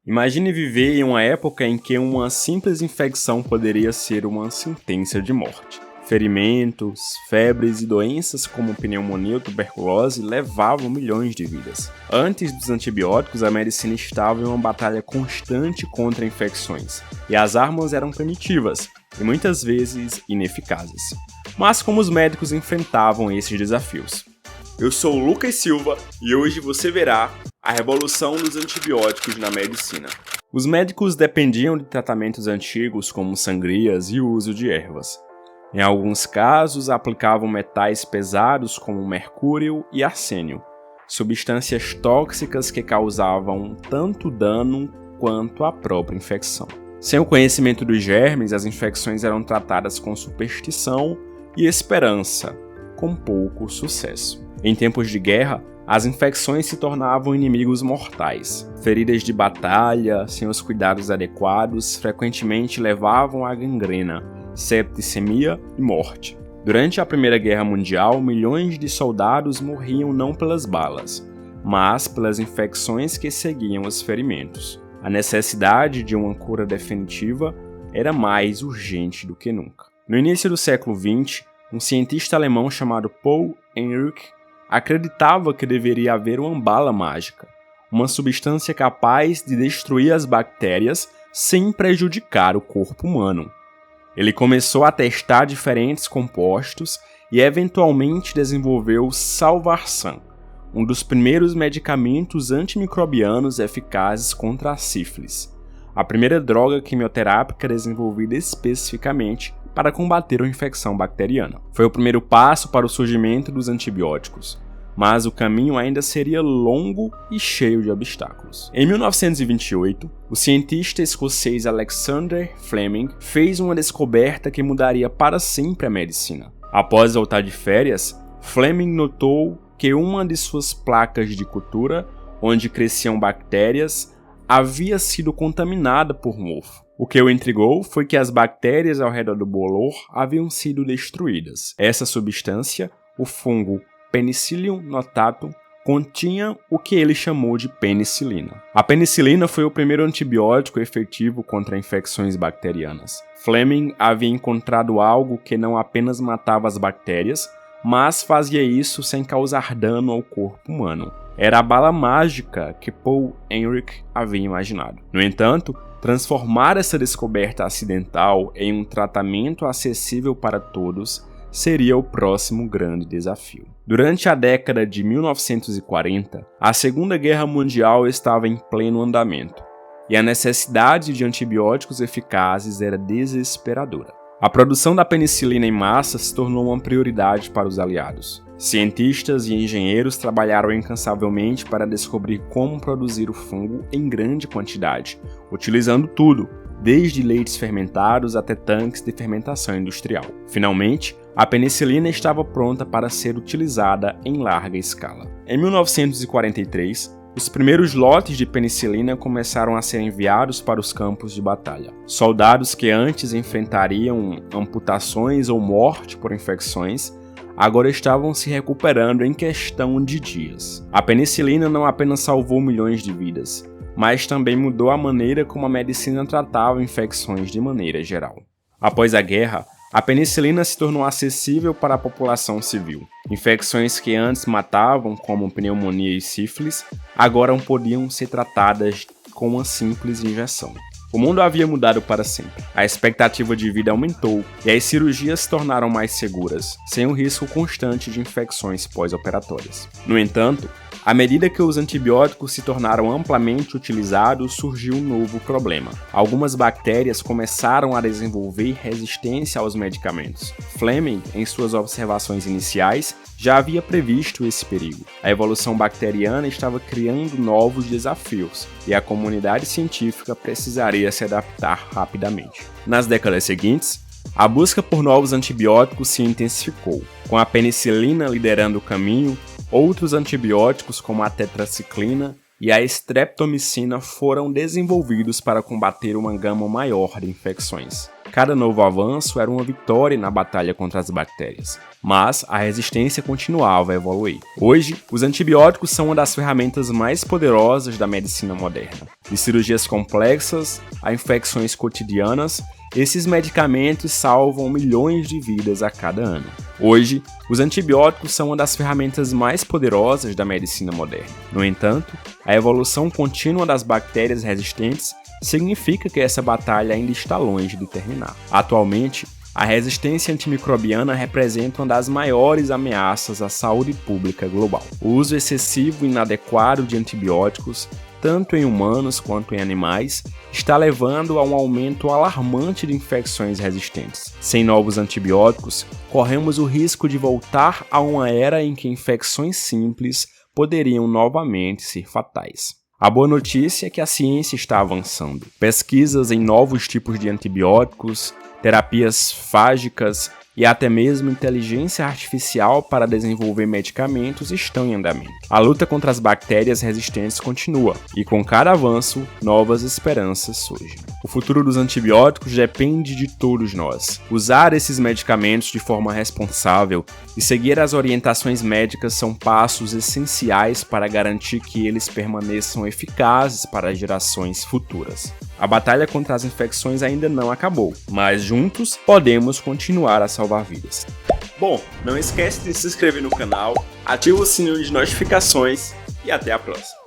Imagine viver em uma época em que uma simples infecção poderia ser uma sentença de morte. Ferimentos, febres e doenças como pneumonia ou tuberculose levavam milhões de vidas. Antes dos antibióticos, a medicina estava em uma batalha constante contra infecções, e as armas eram primitivas e muitas vezes ineficazes. Mas como os médicos enfrentavam esses desafios? Eu sou o Lucas Silva e hoje você verá a revolução dos antibióticos na medicina. Os médicos dependiam de tratamentos antigos como sangrias e o uso de ervas. Em alguns casos, aplicavam metais pesados como mercúrio e arsênio, substâncias tóxicas que causavam tanto dano quanto a própria infecção. Sem o conhecimento dos germes, as infecções eram tratadas com superstição e esperança, com pouco sucesso. Em tempos de guerra, as infecções se tornavam inimigos mortais. Feridas de batalha, sem os cuidados adequados, frequentemente levavam à gangrena, septicemia e morte. Durante a Primeira Guerra Mundial, milhões de soldados morriam não pelas balas, mas pelas infecções que seguiam os ferimentos. A necessidade de uma cura definitiva era mais urgente do que nunca. No início do século XX, um cientista alemão chamado Paul Ehrlich acreditava que deveria haver uma bala mágica, uma substância capaz de destruir as bactérias sem prejudicar o corpo humano. Ele começou a testar diferentes compostos e eventualmente desenvolveu Salvarsan, um dos primeiros medicamentos antimicrobianos eficazes contra a sífilis, a primeira droga quimioterápica desenvolvida especificamente para combater a infecção bacteriana. Foi o primeiro passo para o surgimento dos antibióticos, mas o caminho ainda seria longo e cheio de obstáculos. Em 1928, o cientista escocês Alexander Fleming fez uma descoberta que mudaria para sempre a medicina. Após voltar de férias, Fleming notou que uma de suas placas de cultura, onde cresciam bactérias, havia sido contaminada por mofo. O que o intrigou foi que as bactérias ao redor do bolor haviam sido destruídas. Essa substância, o fungo Penicillium notatum, continha o que ele chamou de penicilina. A penicilina foi o primeiro antibiótico efetivo contra infecções bacterianas. Fleming havia encontrado algo que não apenas matava as bactérias, mas fazia isso sem causar dano ao corpo humano. Era a bala mágica que Paul Ehrlich havia imaginado. No entanto, transformar essa descoberta acidental em um tratamento acessível para todos seria o próximo grande desafio. Durante a década de 1940, a Segunda Guerra Mundial estava em pleno andamento, e a necessidade de antibióticos eficazes era desesperadora. A produção da penicilina em massa se tornou uma prioridade para os aliados. Cientistas e engenheiros trabalharam incansavelmente para descobrir como produzir o fungo em grande quantidade, utilizando tudo, desde leites fermentados até tanques de fermentação industrial. Finalmente, a penicilina estava pronta para ser utilizada em larga escala. Em 1943, os primeiros lotes de penicilina começaram a ser enviados para os campos de batalha. Soldados que antes enfrentariam amputações ou morte por infecções, agora estavam se recuperando em questão de dias. A penicilina não apenas salvou milhões de vidas, mas também mudou a maneira como a medicina tratava infecções de maneira geral. Após a guerra, a penicilina se tornou acessível para a população civil. Infecções que antes matavam, como pneumonia e sífilis, agora podiam ser tratadas com uma simples injeção. O mundo havia mudado para sempre. A expectativa de vida aumentou e as cirurgias se tornaram mais seguras, sem o risco constante de infecções pós-operatórias. No entanto, à medida que os antibióticos se tornaram amplamente utilizados, surgiu um novo problema. Algumas bactérias começaram a desenvolver resistência aos medicamentos. Fleming, em suas observações iniciais, já havia previsto esse perigo. A evolução bacteriana estava criando novos desafios e a comunidade científica precisaria se adaptar rapidamente. Nas décadas seguintes, a busca por novos antibióticos se intensificou, com a penicilina liderando o caminho. Outros antibióticos, como a tetraciclina e a streptomicina foram desenvolvidos para combater uma gama maior de infecções. Cada novo avanço era uma vitória na batalha contra as bactérias, mas a resistência continuava a evoluir. Hoje, os antibióticos são uma das ferramentas mais poderosas da medicina moderna. De cirurgias complexas a infecções cotidianas, esses medicamentos salvam milhões de vidas a cada ano. Hoje, os antibióticos são uma das ferramentas mais poderosas da medicina moderna. No entanto, a evolução contínua das bactérias resistentes significa que essa batalha ainda está longe de terminar. Atualmente, a resistência antimicrobiana representa uma das maiores ameaças à saúde pública global. O uso excessivo e inadequado de antibióticos, tanto em humanos quanto em animais, está levando a um aumento alarmante de infecções resistentes. Sem novos antibióticos, corremos o risco de voltar a uma era em que infecções simples poderiam novamente ser fatais. A boa notícia é que a ciência está avançando. Pesquisas em novos tipos de antibióticos, terapias fágicas e até mesmo inteligência artificial para desenvolver medicamentos estão em andamento. A luta contra as bactérias resistentes continua, e com cada avanço, novas esperanças surgem. O futuro dos antibióticos depende de todos nós. Usar esses medicamentos de forma responsável e seguir as orientações médicas são passos essenciais para garantir que eles permaneçam eficazes para gerações futuras. A batalha contra as infecções ainda não acabou, mas juntos podemos continuar a salvar vidas. Bom, não esquece de se inscrever no canal, ativa o sininho de notificações e até a próxima.